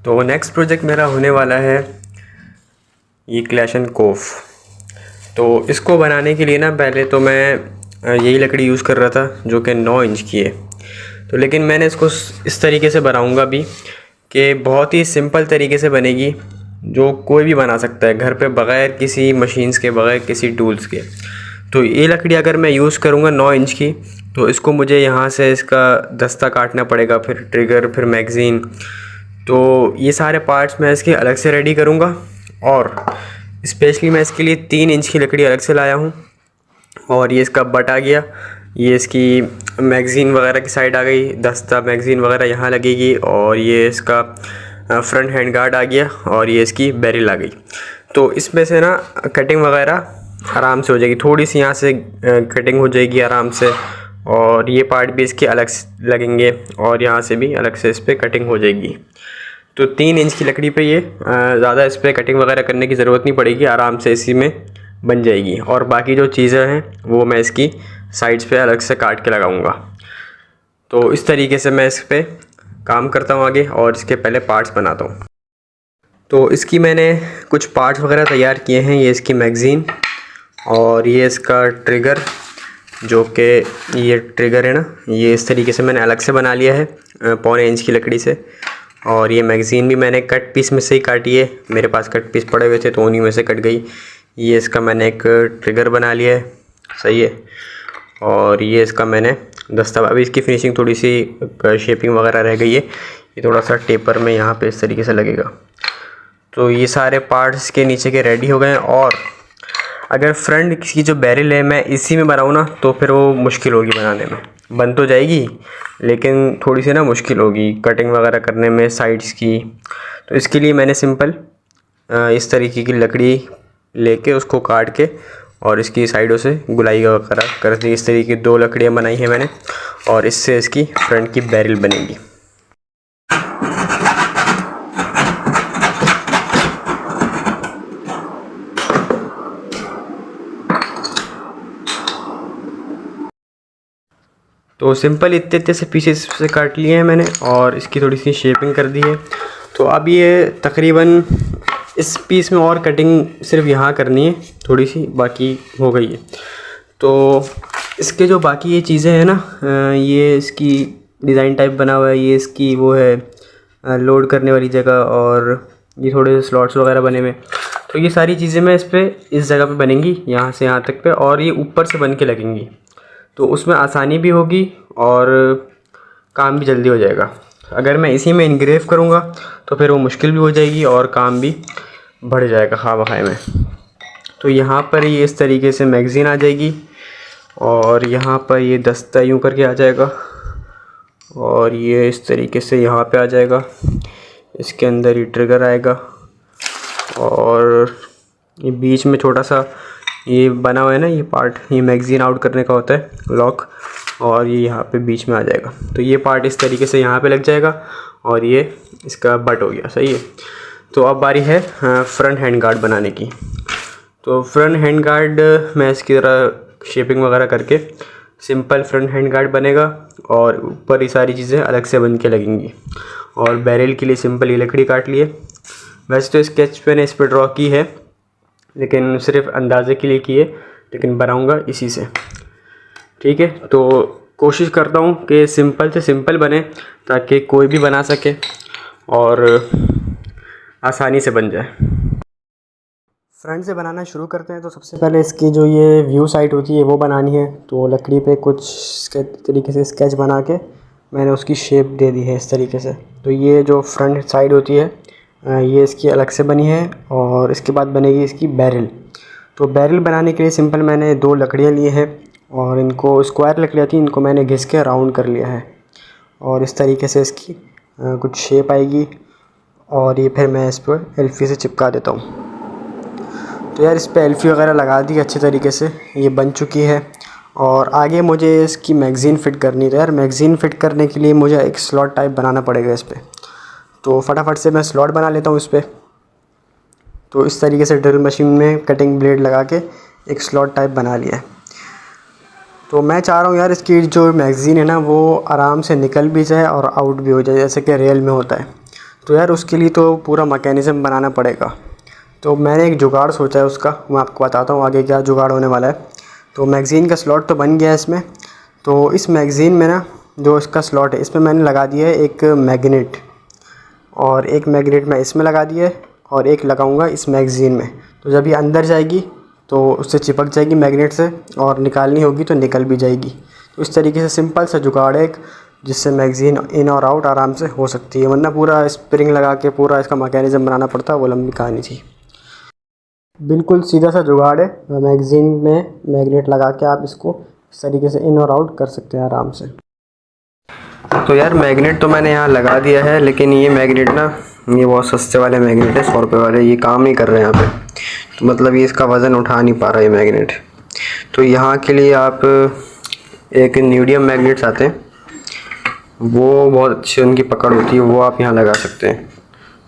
तो next project मेरा होने वाला है ये क्लैशनकोफ। तो इसको बनाने के लिए ना पहले तो मैं यही लकड़ी यूज़ कर रहा था जो कि 9 इंच की है। तो लेकिन मैंने इसको इस तरीके से बनाऊंगा भी कि बहुत ही सिंपल तरीके से बनेगी, जो कोई भी बना सकता है घर पे बग़ैर किसी मशीन्स के, बग़ैर किसी टूल्स के। तो ये लकड़ी अगर मैं यूज़ करूँगा 9 इंच की, तो इसको मुझे यहाँ से इसका दस्ता काटना पड़ेगा, फिर ट्रिगर, फिर मैगज़ीन। तो ये सारे पार्ट्स मैं इसके अलग से रेडी करूँगा। और स्पेशली मैं इसके लिए 3 इंच की लकड़ी अलग से लाया हूँ। और ये इसका बट आ गया, ये इसकी मैगज़ीन वगैरह की साइड आ गई, दस्ता मैगज़ीन वगैरह यहाँ लगेगी। और ये इसका फ्रंट हैंड गार्ड आ गया, और ये इसकी बैरिल आ गई। तो इसमें से ना कटिंग वगैरह आराम से हो जाएगी, थोड़ी सी यहाँ से कटिंग हो जाएगी आराम से। और ये पार्ट भी इसके अलग से लगेंगे, और यहाँ से भी अलग से इस पर कटिंग हो जाएगी। तो 3 इंच की लकड़ी पे ये ज़्यादा इस पर कटिंग वगैरह करने की ज़रूरत नहीं पड़ेगी, आराम से इसी में बन जाएगी। और बाकी जो चीज़ें हैं वो मैं इसकी साइड्स पे अलग से काट के लगाऊंगा। तो इस तरीके से मैं इस पर काम करता हूँ आगे, और इसके पहले पार्ट्स बनाता हूँ। तो इसकी मैंने कुछ पार्ट्स वगैरह तैयार किए हैं। ये इसकी मैगज़ीन, और ये इसका ट्रिगर, जो कि ये ट्रिगर है ना, ये इस तरीके से मैंने अलग से बना लिया है 1.25 इंच की लकड़ी से। और ये मैगज़ीन भी मैंने कट पीस में से ही काटी है, मेरे पास कट पीस पड़े हुए थे तो उन्हीं में से कट गई। ये इसका मैंने एक ट्रिगर बना लिया है, सही है। और ये इसका मैंने दस्ता, अभी इसकी फिनिशिंग थोड़ी सी शेपिंग वगैरह रह गई है, ये थोड़ा सा टेपर में यहाँ पे इस तरीके से लगेगा। तो ये सारे पार्ट्स के नीचे के रेडी हो गए हैं। और अगर फ्रंट की जो बैरिल है मैं इसी में बनाऊँ ना, तो फिर वो मुश्किल होगी बनाने में। बन तो जाएगी लेकिन थोड़ी सी ना मुश्किल होगी कटिंग वगैरह करने में साइड्स की। तो इसके लिए मैंने सिंपल इस तरीके की लकड़ी लेके उसको काट के और इसकी साइडों से गुलाई वगैरह कर दी। इस तरीके की 2 लकड़ियाँ बनाई हैं मैंने, और इससे इसकी फ्रंट की बैरिल बनेगी। तो सिंपल इतने इतने से पीसेस से काट लिए हैं मैंने, और इसकी थोड़ी सी शेपिंग कर दी है। तो अब ये तकरीबन इस पीस में और कटिंग सिर्फ यहाँ करनी है थोड़ी सी, बाकी हो गई है। तो इसके जो बाकी ये चीज़ें हैं ना, ये इसकी डिज़ाइन टाइप बना हुआ है, ये इसकी वो है लोड करने वाली जगह, और ये थोड़े स्लॉट्स वगैरह बने हुए। तो ये सारी चीज़ें मैं इस जगह पे बनेंगी, यहाँ से यहाँ तक पे, और ये ऊपर से बन के लगेंगी। तो उसमें आसानी भी होगी और काम भी जल्दी हो जाएगा। अगर मैं इसी में इनग्रेव करूँगा तो फिर वो मुश्किल भी हो जाएगी और काम भी बढ़ जाएगा खामखाए में। तो यहाँ पर ये इस तरीके से मैगज़ीन आ जाएगी, और यहाँ पर ये दस्ता यूँ करके आ जाएगा, और ये इस तरीके से यहाँ पे आ जाएगा। इसके अंदर ये ट्रिगर आएगा, और ये बीच में छोटा सा ये बना हुआ है ना, ये पार्ट, ये मैगज़ीन आउट करने का होता है लॉक, और ये यहाँ पे बीच में आ जाएगा। तो ये पार्ट इस तरीके से यहाँ पे लग जाएगा, और ये इसका बट हो गया, सही है। तो अब बारी है फ्रंट हैंड गार्ड बनाने की। तो फ्रंट हैंड गार्ड मैं इसकी तरह शेपिंग वगैरह करके सिंपल फ्रंट हैंड गार्ड बनेगा, और ऊपर ये सारी चीज़ें अलग से बन के लगेंगी। और बैरल के लिए सिंपल ये लकड़ी काट लिए। वैसे तो स्केच मैंने इस पर ड्रॉ की है, लेकिन सिर्फ अंदाज़े के लिए की है, लेकिन बनाऊंगा इसी से, ठीक है। तो कोशिश करता हूँ कि सिंपल से सिंपल बने, ताकि कोई भी बना सके और आसानी से बन जाए। फ्रंट से बनाना शुरू करते हैं। तो सबसे पहले इसकी जो ये व्यू साइड होती है वो बनानी है। तो लकड़ी पे कुछ तरीके से स्केच बना के मैंने उसकी शेप दे दी है इस तरीके से। तो ये जो फ्रंट साइड होती है ये इसकी अलग से बनी है, और इसके बाद बनेगी इसकी बैरल। तो बैरल बनाने के लिए सिंपल मैंने 2 लकड़ियाँ ली हैं, और इनको स्क्वायर लकड़ियाँ थी, इनको मैंने घिस के राउंड कर लिया है, और इस तरीके से इसकी कुछ शेप आएगी। और ये फिर मैं इस पर एल्फी से चिपका देता हूँ। तो यार इस पर एल्फी वगैरह लगा दी अच्छे तरीके से, ये बन चुकी है। और आगे मुझे इसकी मैगज़ीन फ़िट करनी है। तो यार मैगज़ीन फ़िट करने के लिए मुझे एक स्लॉट टाइप बनाना पड़ेगा इस पर। तो फटाफट से मैं स्लॉट बना लेता हूँ इस पर। तो इस तरीके से ड्रिल मशीन में कटिंग ब्लेड लगा के एक स्लॉट टाइप बना लिया है। तो मैं चाह रहा हूँ यार इसकी जो मैगज़ीन है ना वो आराम से निकल भी जाए और आउट भी हो जाए, जैसे कि रियल में होता है। तो यार उसके लिए तो पूरा मैकेनिज़्म बनाना पड़ेगा। तो मैंने एक जुगाड़ सोचा है उसका, मैं आपको बताता हूँ आगे क्या जुगाड़ होने वाला है। तो मैगज़ीन का स्लॉट तो बन गया है इसमें। तो इस मैगज़ीन में ना जो इसका स्लॉट है इसमें मैंने लगा दिया है एक मैग्नेट, और एक मैग्नेट मैं इसमें लगा दिया है और एक लगाऊंगा इस मैगज़ीन में। तो जब ये अंदर जाएगी तो उससे चिपक जाएगी मैग्नेट से, और निकालनी होगी तो निकल भी जाएगी। तो इस तरीके से सिंपल सा जुगाड़ है एक, जिससे मैगज़ीन इन और आउट आराम से हो सकती है, वरना पूरा स्प्रिंग लगा के पूरा इसका मैकेनिज़्म बनाना पड़ता है, वो लंबी कहानी थी। बिल्कुल सीधा सा जुगाड़ है, मैगज़ीन में मैग्नेट लगा के आप इसको इस तरीके से इन और आउट कर सकते हैं आराम से। तो यार मैग्नेट तो मैंने यहाँ लगा दिया है, लेकिन ये मैग्नेट ना ये बहुत सस्ते वाले मैग्नेट है, 100 रुपये वाले, ये काम नहीं कर रहे हैं यहाँ पे। तो मतलब ये इसका वज़न उठा नहीं पा रहा ये मैग्नेट। तो यहाँ के लिए आप एक न्यूडियम मैग्नेट्स आते हैं, वो बहुत अच्छी उनकी पकड़ होती है, वो आप यहाँ लगा सकते हैं।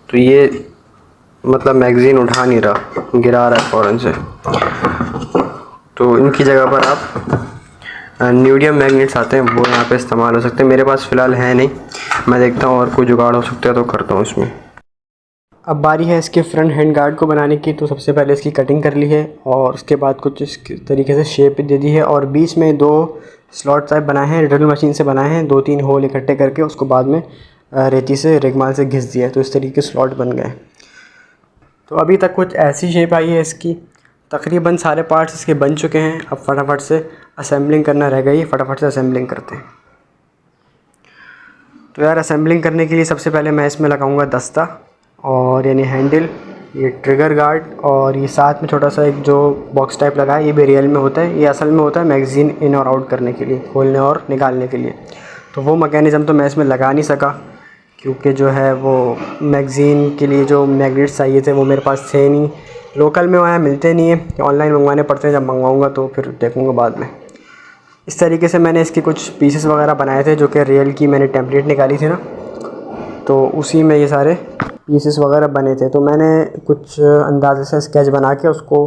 तो ये मतलब मैगज़ीन उठा नहीं रहा, गिरा रहा है फ़ौरन से। तो इनकी जगह पर आप न्यूडियम मैग्नेट्स आते हैं, वो यहाँ पे इस्तेमाल हो सकते हैं। मेरे पास फ़िलहाल है नहीं, मैं देखता हूँ और कोई जुगाड़ हो सकता है तो करता हूँ इसमें। अब बारी है इसके फ्रंट हैंड गार्ड को बनाने की। तो सबसे पहले इसकी कटिंग कर ली है और उसके बाद कुछ इस तरीके से शेप दे दी है, और बीच में 2 स्लॉट टाइप बनाए हैं, ड्रिल मशीन से बनाए हैं, 2-3 होल इकट्ठे करके उसको बाद में रेती से रेगमाल से घिस दिया है। तो इस तरीके के स्लॉट बन गए। तो अभी तक कुछ ऐसी शेप आई है इसकी। तकरीबन सारे पार्ट्स इसके बन चुके हैं, अब फटाफट से असेंबलिंग करना रह गई, फटाफट से असेंबलिंग करते हैं। तो यार असेंबलिंग करने के लिए सबसे पहले मैं इसमें लगाऊंगा दस्ता, और यानी हैंडल, ये ट्रिगर गार्ड, और ये साथ में छोटा सा एक जो बॉक्स टाइप लगा है, ये भी रियल में होता है, ये असल में होता है मैगज़ीन इन और आउट करने के लिए, खोलने और निकालने के लिए। तो वो मैकेनिज़्म तो मैं इसमें लगा नहीं सका, क्योंकि जो है वो मैगज़ीन के लिए जो मैग्नेट्स चाहिए थे वो मेरे पास थे नहीं, लोकल में वहाँ मिलते नहीं है, ऑनलाइन मंगवाने पड़ते हैं। जब मंगवाऊँगा तो फिर देखूँगा बाद में। इस तरीके से मैंने इसके कुछ पीसेस वगैरह बनाए थे, जो कि रियल की मैंने टेम्पलेट निकाली थी ना, तो उसी में ये सारे पीसेस वगैरह बने थे। तो मैंने कुछ अंदाज़े से स्केच बना के उसको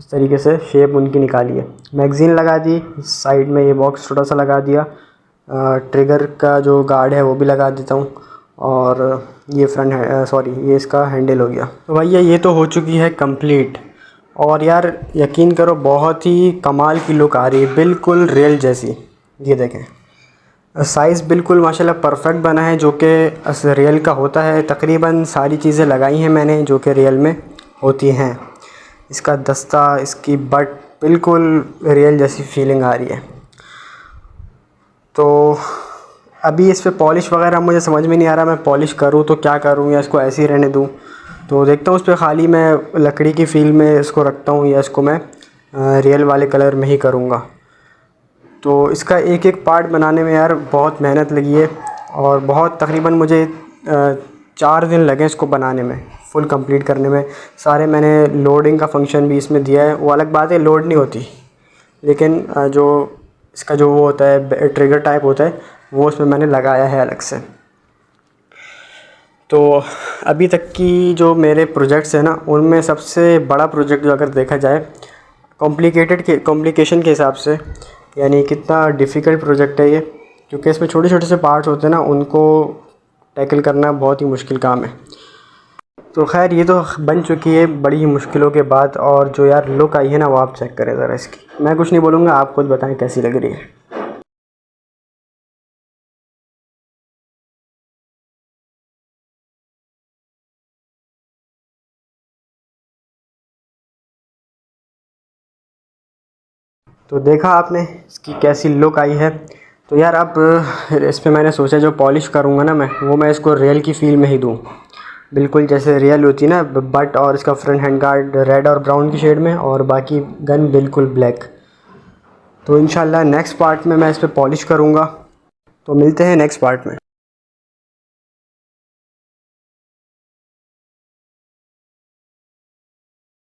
इस तरीके से शेप उनकी निकाली है। मैगज़ीन लगा दी, साइड में ये बॉक्स छोटा सा लगा दिया, ट्रिगर का जो गार्ड है वो भी लगा देता हूँ, और ये ये इसका हैंडल हो गया। तो भैया ये तो हो चुकी है कंप्लीट, और यार यकीन करो बहुत ही कमाल की लुक आ रही है, बिल्कुल रियल जैसी। ये देखें, साइज़ बिल्कुल माशाल्लाह परफेक्ट बना है, जो कि रियल का होता है। तकरीबन सारी चीज़ें लगाई हैं मैंने जो कि रियल में होती हैं। इसका दस्ता, इसकी बट बिल्कुल रियल जैसी फीलिंग आ रही है। तो अभी इस पे पॉलिश वगैरह मुझे समझ में नहीं आ रहा, मैं पॉलिश करूँ तो क्या करूँ, या इसको ऐसे ही रहने दूँ। तो देखता हूँ उस पर खाली मैं लकड़ी की फील में इसको रखता हूँ, या इसको मैं रियल वाले कलर में ही करूँगा। तो इसका एक एक पार्ट बनाने में यार बहुत मेहनत लगी है, और बहुत तकरीबन मुझे 4 दिन लगे इसको बनाने में, फुल कंप्लीट करने में। सारे मैंने लोडिंग का फंक्शन भी इसमें दिया है, वो अलग बात है लोड नहीं होती, लेकिन जो इसका जो वो होता है ट्रिगर टाइप होता है वो उसमें मैंने लगाया है अलग से। तो अभी तक की जो मेरे प्रोजेक्ट्स हैं ना, उनमें सबसे बड़ा प्रोजेक्ट जो अगर देखा जाए कॉम्प्लिकेशन के हिसाब से, यानी कितना डिफ़िकल्ट प्रोजेक्ट है ये, क्योंकि इसमें छोटे छोटे से पार्ट्स होते हैं ना, उनको टैकल करना बहुत ही मुश्किल काम है। तो खैर ये तो बन चुकी है बड़ी ही मुश्किलों के बाद, और जो यार लुक आई है ना वो आप चेक करें ज़रा इसकी। मैं कुछ नहीं बोलूँगा, आप खुद बताएं कैसी लग रही है। तो देखा आपने इसकी कैसी लुक आई है। तो यार अब इस पे मैंने सोचा जो पॉलिश करूँगा ना मैं इसको रियल की फील में ही दूँ, बिल्कुल जैसे रियल होती है ना, बट और इसका फ्रंट हैंड गार्ड रेड और ब्राउन की शेड में, और बाकी गन बिल्कुल ब्लैक। तो इंशाल्लाह नेक्स्ट पार्ट में मैं इस पर पॉलिश करूँगा। तो मिलते हैं नेक्स्ट पार्ट में।